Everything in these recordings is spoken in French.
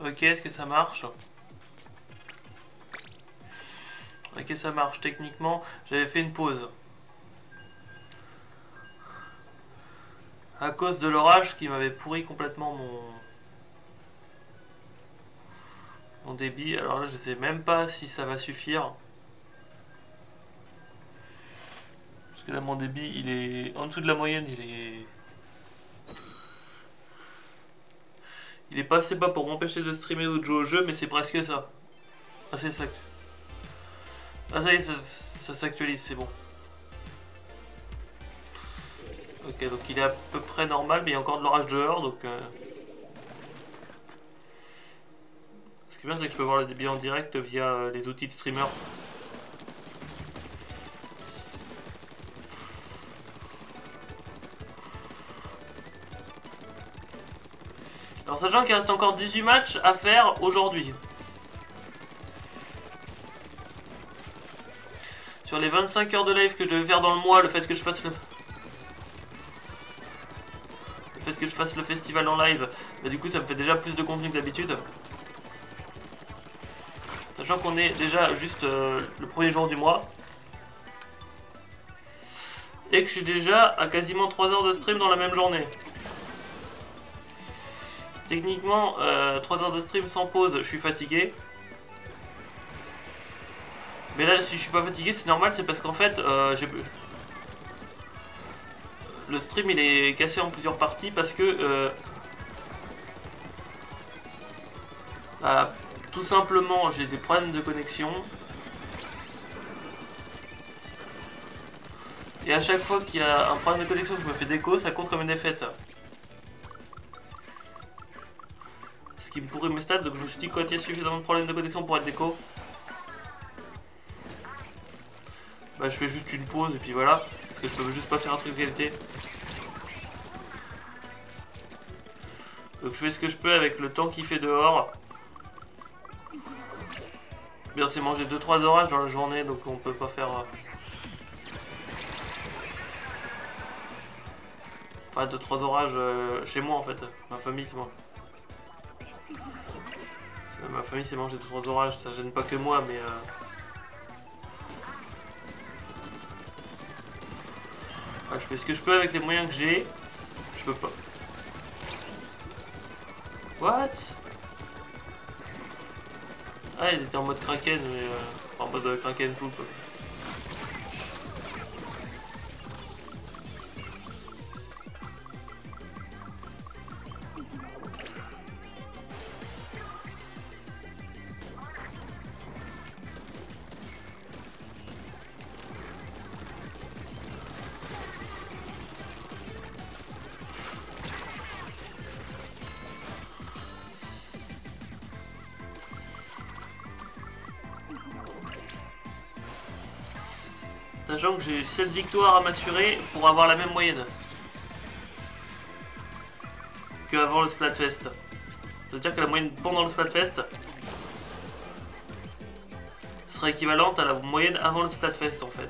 Ok, est-ce que ça marche? Ok, ça marche. Techniquement, j'avais fait une pause. À cause de l'orage qui m'avait pourri complètement mon débit. Alors là, je sais même pas si ça va suffire. Parce que là, mon débit, il est en dessous de la moyenne. Il est pas assez bas pour m'empêcher de streamer ou de jouer au jeu, mais c'est presque ça. Ah, c'est ça. Ah, ça y est, ça s'actualise, c'est bon. Ok, donc il est à peu près normal, mais il y a encore de l'orage dehors, donc... Ce qui est bien, c'est que je peux voir le débit en direct via les outils de streamer. Alors, sachant qu'il reste encore 18 matchs à faire aujourd'hui. Sur les 25 heures de live que je devais faire dans le mois, le fait que je fasse le festival en live, bah, du coup ça me fait déjà plus de contenu que d'habitude. Sachant qu'on est déjà juste le premier jour du mois. Et que je suis déjà à quasiment 3 heures de stream dans la même journée. Techniquement, 3 heures de stream sans pause, je suis fatigué. Mais là, si je suis pas fatigué, c'est normal, c'est parce qu'en fait, le stream il est cassé en plusieurs parties parce que bah, tout simplement j'ai des problèmes de connexion. Et à chaque fois qu'il y a un problème de connexion que je me fais d'écho, ça compte comme une défaite. Ce qui me pourrit mes stats, donc je me suis dit quand il y a suffisamment de problèmes de connexion pour être d'écho, bah je fais juste une pause et puis voilà. Parce que je peux juste pas faire un truc de qualité. Donc je fais ce que je peux avec le temps qu'il fait dehors. Bien, c'est manger 2-3 orages dans la journée, donc on peut pas faire... Enfin, 2-3 orages chez moi en fait. Ma famille, c'est moi. Ma famille, c'est manger 2-3 orages, ça gêne pas que moi, mais... Ouais, je fais ce que je peux avec les moyens que j'ai. Je peux pas. What? Ah, il était en mode Kraken, mais... en mode Kraken poop. Sachant que j'ai 7 victoires à m'assurer pour avoir la même moyenne qu'avant le Splatfest. C'est-à-dire que la moyenne pendant le Splatfest sera équivalente à la moyenne avant le Splatfest en fait.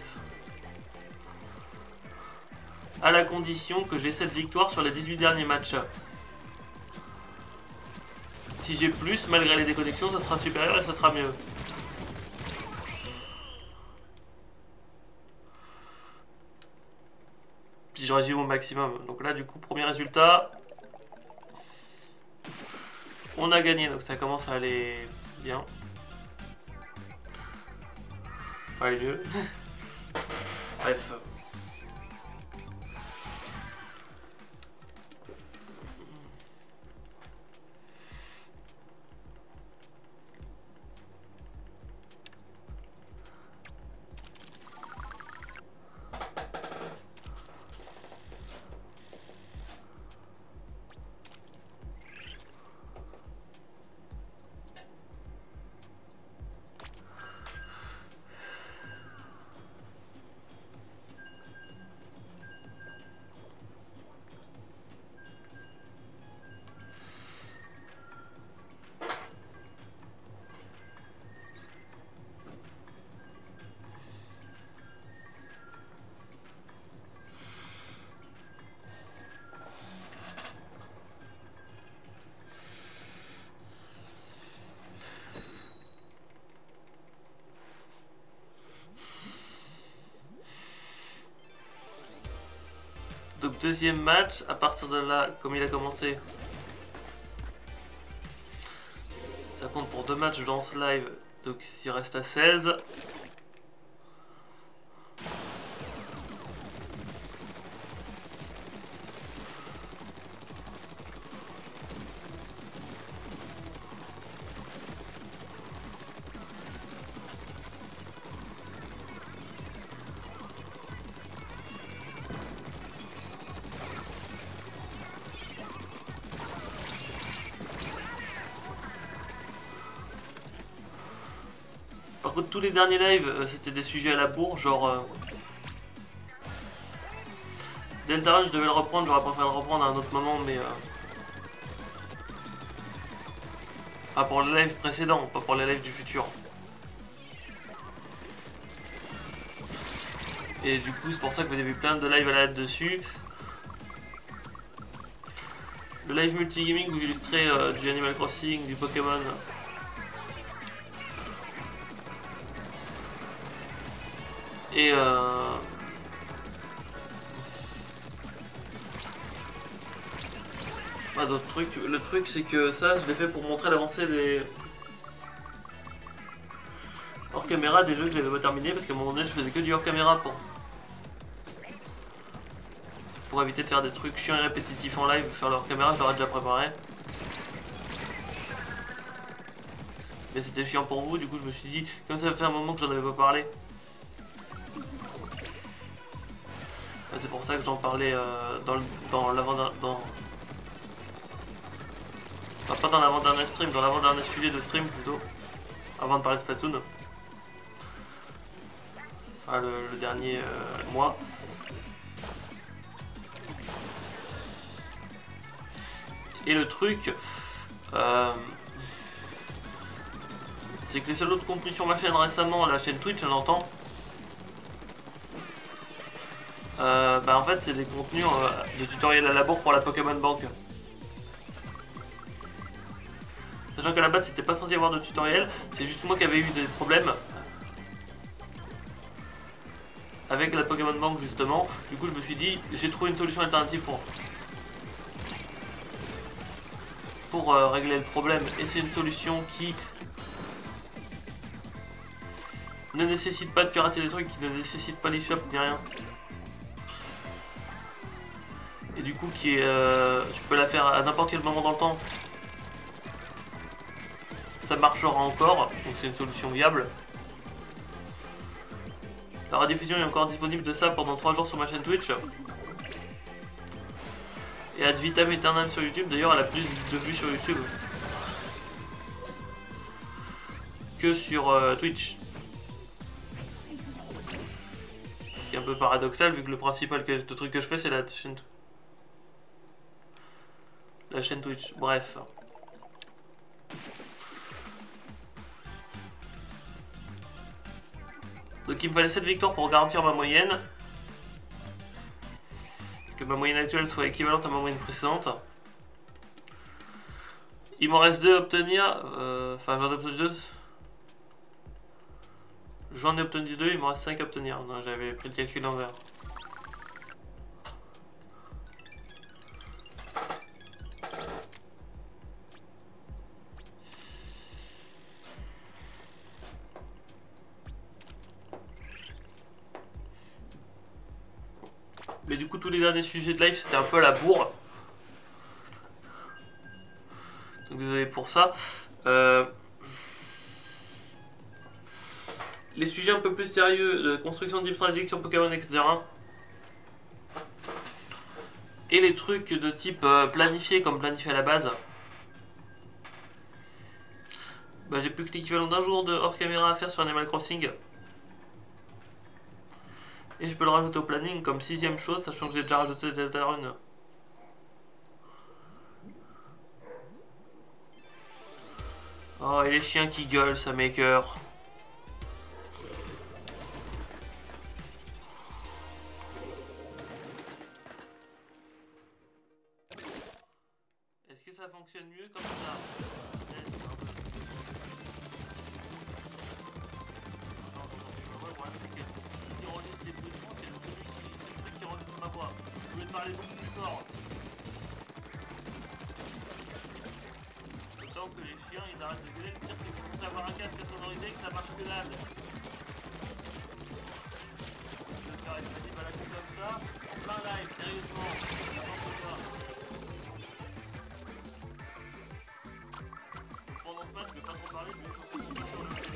À la condition que j'ai 7 victoires sur les 18 derniers matchs. Si j'ai plus, malgré les déconnexions, ça sera supérieur et ça sera mieux. Si je résume au maximum. Donc là, du coup, premier résultat. On a gagné, donc ça commence à aller bien. Enfin, aller mieux. Bref. Donc deuxième match, à partir de là, comme il a commencé, ça compte pour 2 matchs dans ce live, donc il reste à 16. Par contre, tous les derniers lives, c'était des sujets à la bourre, genre... Deltarune, je devais le reprendre, j'aurais préféré le reprendre à un autre moment, mais... Pas pour les lives précédents, pas pour les lives du futur. Et du coup, c'est pour ça que vous avez vu plein de lives à la hâte dessus. Le live multigaming où j'illustrais du Animal Crossing, du Pokémon... Et d'autres trucs. Le truc c'est que ça je l'ai fait pour montrer l'avancée des hors caméra des jeux que j'avais pas terminé parce qu'à un moment donné je faisais que du hors caméra pour éviter de faire des trucs chiants et répétitifs en live, faire le hors caméra je l'aurais déjà préparé. Mais c'était chiant pour vous, du coup je me suis dit, comme ça fait un moment que j'en avais pas parlé. C'est pour ça que j'en parlais dans l'avant-dernier... Enfin, pas dans l'avant-dernier stream, dans l'avant-dernier sujet de stream plutôt. Avant de parler de Splatoon. Enfin le dernier mois. Et le truc... c'est que les seuls autres contenus sur ma chaîne récemment, la chaîne Twitch on entend. En fait c'est des contenus de tutoriels à la bourre pour la Pokémon Bank. Sachant qu'à la base c'était pas censé y avoir de tutoriel, c'est juste moi qui avais eu des problèmes avec la Pokémon Bank justement. Du coup je me suis dit j'ai trouvé une solution alternative pour régler le problème, et c'est une solution qui ne nécessite pas de pirater des trucs, qui ne nécessite pas l'eShop ni rien. Et du coup qui est, tu peux la faire à n'importe quel moment dans le temps. Ça marchera encore, donc c'est une solution viable. La rediffusion est encore disponible de ça pendant 3 jours sur ma chaîne Twitch. Et ad vitam aeternam sur YouTube, d'ailleurs elle a plus de vues sur YouTube que sur Twitch. Ce qui est un peu paradoxal vu que le principal truc que je fais c'est la chaîne Twitch. Bref. Donc il me fallait 7 victoires pour garantir ma moyenne. Que ma moyenne actuelle soit équivalente à ma moyenne précédente. Il m'en reste 2 à obtenir. Enfin j'en ai obtenu 2. J'en ai obtenu 2, il m'en reste 5 à obtenir. Non, j'avais pris le calcul envers. Mais du coup tous les derniers sujets de live c'était un peu la bourre. Donc désolé pour ça. Les sujets un peu plus sérieux de construction de type transaction Pokémon etc. Et les trucs de type planifié comme planifié à la base. J'ai plus que l'équivalent d'un jour de hors caméra à faire sur Animal Crossing. Et je peux le rajouter au planning comme 6ème chose, sachant que j'ai déjà rajouté Deltarune. Oh, et les chiens qui gueulent, ça m'écoeure. Est-ce que ça fonctionne mieux comme ça? Le parler beaucoup plus fort. Autant que les chiens ils arrêtent de gueuler, de dire c'est faut avoir un casque sonorisé que ça marche que dalle. Je vais faire une petite balade comme ça, en plein live, sérieusement, n'importe quoi. Pendant ce match, je vais pas trop parler, je vais surtout tomber sur le match.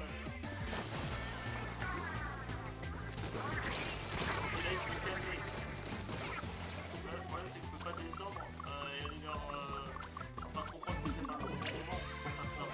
Et là, il faut me calmer. Là, le problème, c'est que je peux pas descendre et aller leur... enfin, comprendre que c'est pas un bon moment pour faire ça.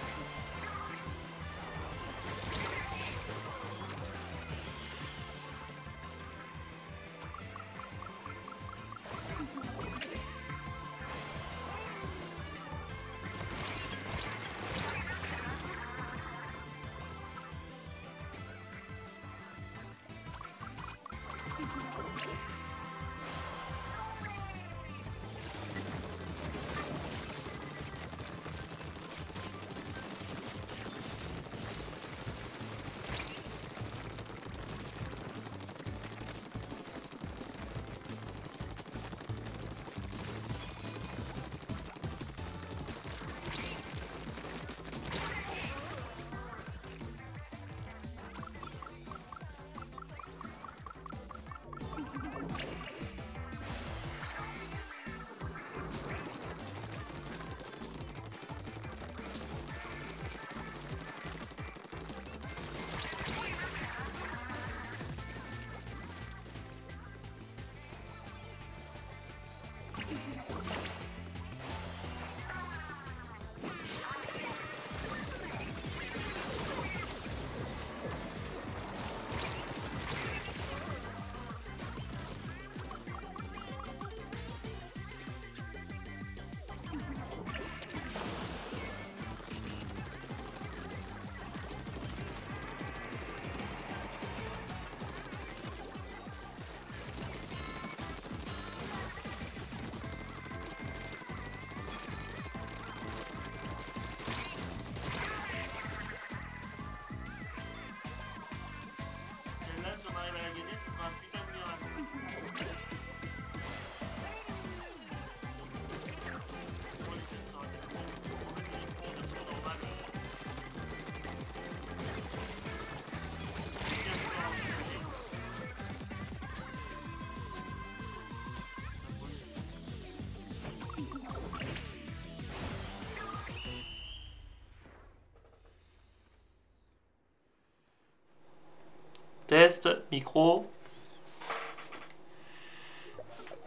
Test, micro.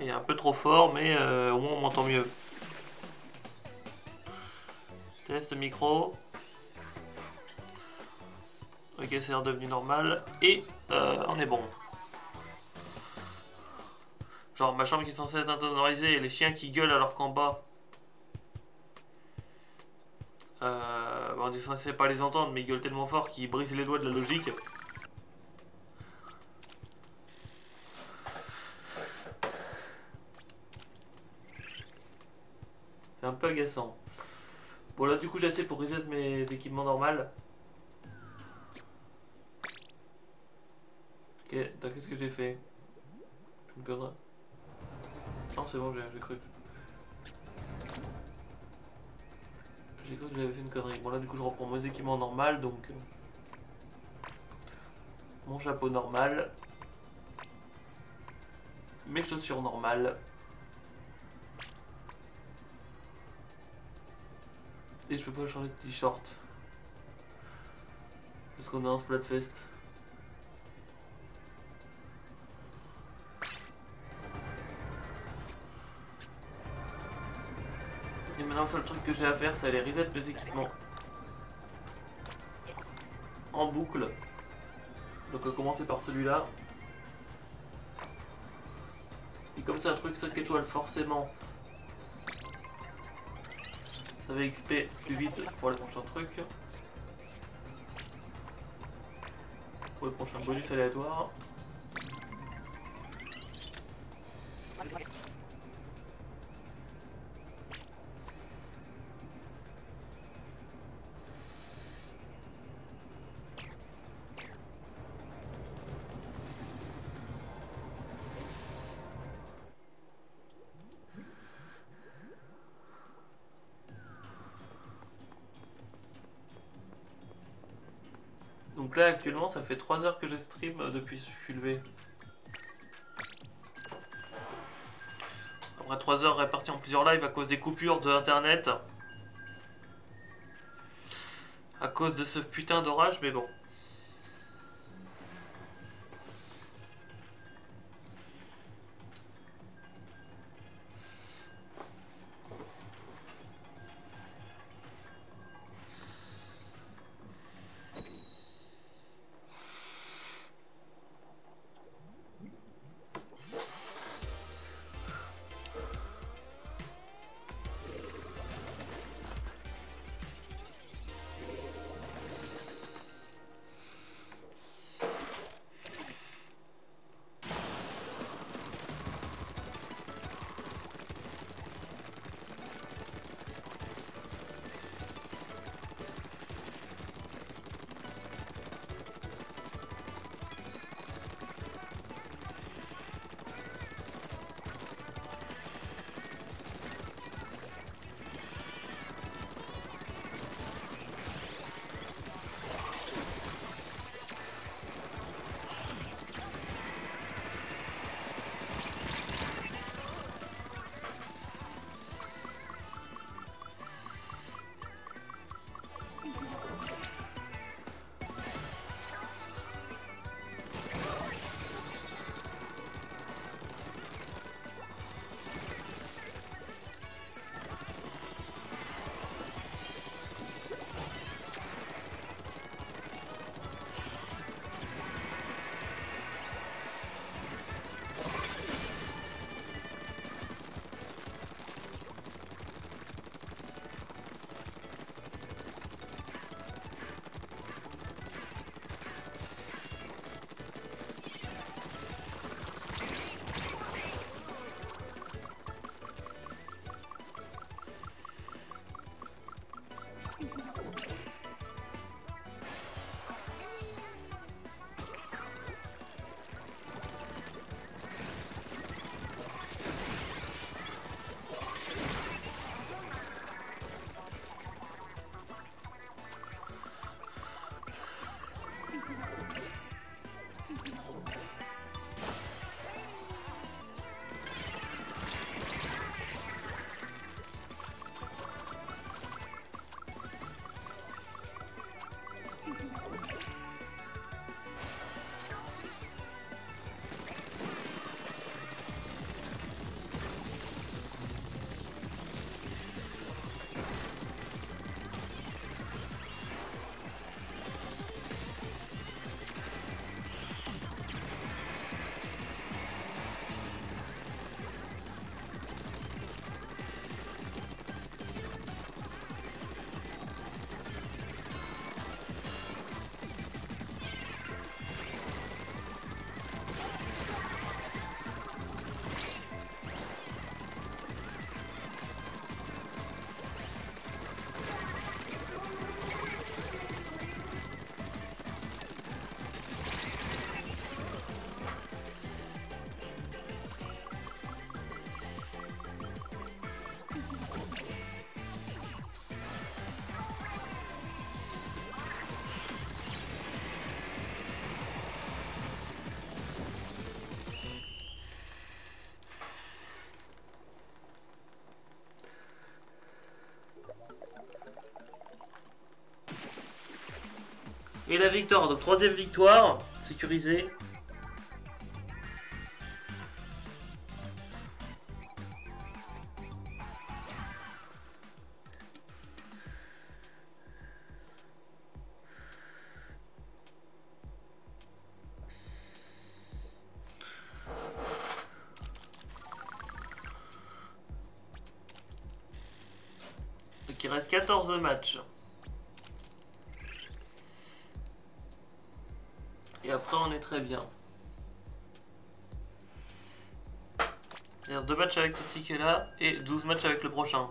Il est un peu trop fort, mais au moins on m'entend mieux. Test, micro. Ok, c'est redevenu normal. Et on est bon. Genre ma chambre qui est censée être insonorisée et les chiens qui gueulent alors qu'en bas. On est censé pas les entendre, mais ils gueulent tellement fort qu'ils brisent les doigts de la logique. C'est un peu agaçant. Bon là du coup j'ai assez pour reset mes équipements normaux. Ok, qu'est-ce que j'ai fait? Je me connerie. Non c'est bon, j'ai cru. J'ai cru que j'avais fait une connerie. Bon là du coup je reprends mes équipements normaux donc... mon chapeau normal. Mes chaussures normales. Et je peux pas changer de t-shirt. Parce qu'on est en Splatfest. Et maintenant le seul truc que j'ai à faire c'est aller reset mes équipements. En boucle. Donc on va commencer par celui-là. Et comme c'est un truc 5 étoiles forcément, ça va XP plus vite pour les prochains trucs. Pour les prochains bonus aléatoires. Donc là actuellement ça fait 3 heures que je stream depuis que je suis levé. Après 3 heures réparties en plusieurs lives à cause des coupures de internet. À cause de ce putain d'orage, mais bon. Et la victoire, donc troisième victoire, sécurisée. Donc il reste 14 matchs. Et après on est très bien. C'est-à-dire 2 matchs avec ce ticket là et 12 matchs avec le prochain.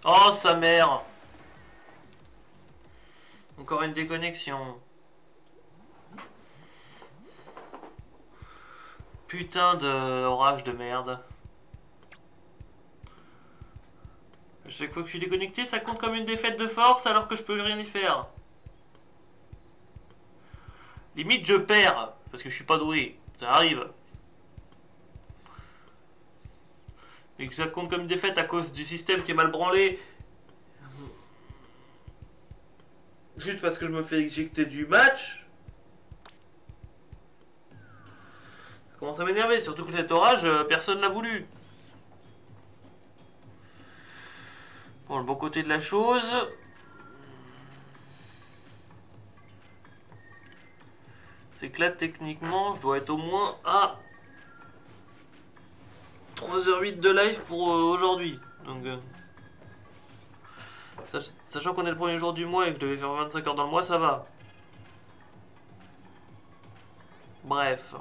Oh, sa mère! Encore une déconnexion. Putain de orage de merde. Chaque fois que je suis déconnecté, ça compte comme une défaite de force alors que je peux rien y faire. Limite, je perds parce que je suis pas doué. Ça arrive. Mais que ça compte comme une défaite à cause du système qui est mal branlé. Juste parce que je me fais éjecter du match. Ça commence à m'énerver, surtout que cet orage, personne l'a voulu. Bon, le bon côté de la chose, c'est que là, techniquement, je dois être au moins à 3h08 de live pour aujourd'hui. Donc, sachant qu'on est le premier jour du mois et que je devais faire 25 heures dans le mois, ça va. Bref.